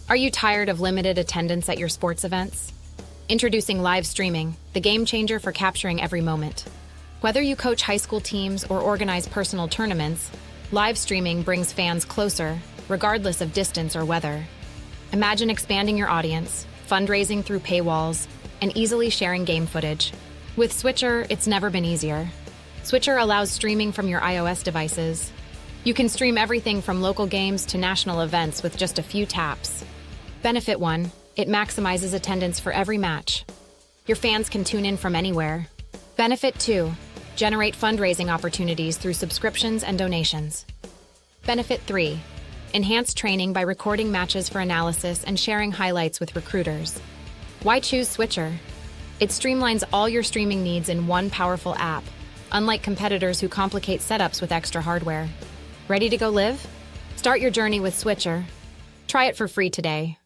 Are you tired of limited attendance at your sports events? Introducing live streaming, the game changer for capturing every moment. Whether you coach high school teams or organize personal tournaments, live streaming brings fans closer, regardless of distance or weather. Imagine expanding your audience, fundraising through paywalls, and easily sharing game footage. With Switcher, it's never been easier. Switcher allows streaming from your iOS devices. You can stream everything from local games to national events with just a few taps. Benefit 1, it maximizes attendance for every match. Your fans can tune in from anywhere. Benefit 2, generate fundraising opportunities through subscriptions and donations. Benefit 3, enhance training by recording matches for analysis and sharing highlights with recruiters. Why choose Switcher? It streamlines all your streaming needs in one powerful app, unlike competitors who complicate setups with extra hardware. Ready to go live? Start your journey with Switcher. Try it for free today.